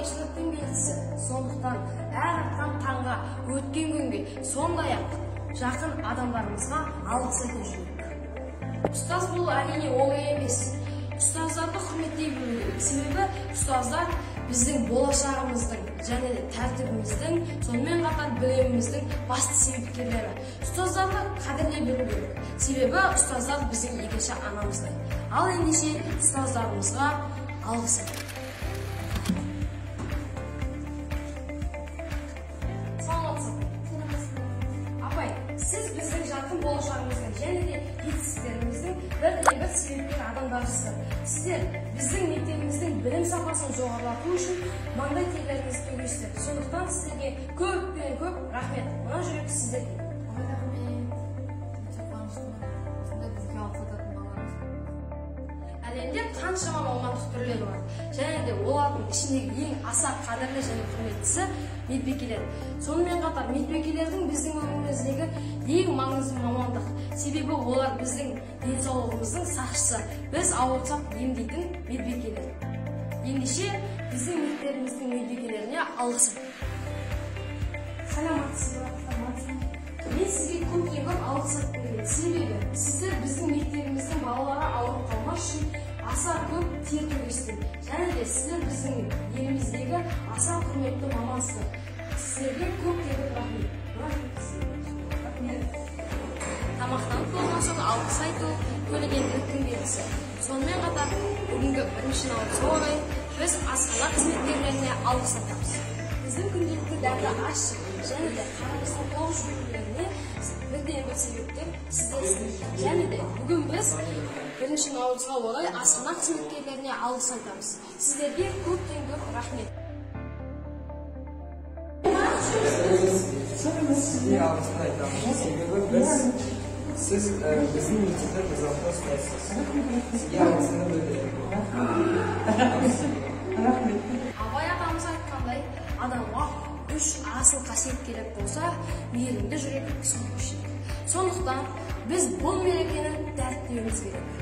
адамгершіліктің белгісі. Сондықтан әр атқан таңға, өткен күнге, сондай-ақ жақын адамдарымызға алғыс айта жүрейік. Ұстаз болу әрине оңай емес. Ұстаздарды құрметтей білу керек. Себебі ұстаздар біздің болашағымыздың және тәртібіміздің, сонымен қатар біліміміздің басты себепкерлері. Ұстаздарды қадірлей білу керек. Себебі ұстаздар біздің екінші анамыздай. Ал ендеше ұстаздарымызға алғыс айтайық. Апай, сіз біздің жарқын болашағымыздың және де жетістіктеріміздің бір себепкер адамдарысыздар. Сіздер біздің мектебіміздің білім сапасын жоғарылату үшін маңдай терлеріңізді төгесіздер. Сондықтан сіздерге көптен көп рахмет. Мына жүрек сіздерге. Әлемде қаншама мамандық түрлері бар. Және де олардың ішіндегі ең аса қадірлі және құрметтісі медбикелер. Сонымен қатар медбикелердің біздің өміріміздегі ең маңызды мамандық. Себебі олар біздің денсаулығымыздың сақшысы. Біз ауырсақ емдейтін медбикелер. Ендеше біздің мектебіміздің медбикелеріне алғыс айтайық. Саламатсыздар. Мен сізге көптен көп алғыс айтқым келеді. Себебі сіздер біздің мектебіміздің балалары ауырып қалмас үшін аса көп тер төгесіздер. Және де сіздер біздің еліміздегі аса құрметті мамансыздар. Сіздерге көптен көп рахмет. Тамақтанып болған соң алғыс айту көрегенділіктің белгісі. Сонымен қатар бүгінгі 1 наурызға орай біз асхана қызметкерлеріне алғыс айтамыз. Біздің күнделікті дәмді ашып және де қарымызға тоғыз жүргендеріне бірден бір себептер сіздерсіздер. Және де бүгін біз 1 наурызға орай асхана қызметкерлеріне алғыс айтамыз. Сіздерге көптен көп рахмет. Сізге алғыс айтамыз. Себебі сіз біздің мектепте тазалықта ұстазсыз. Сізге алғысымды білдіремін. Абай атамыз айтқандай, адамға 3 асыл қасиет керек болса, мейірімді жүрек соны үшін. Сондықтан біз бұл мерекені дәріптеуіміз керек.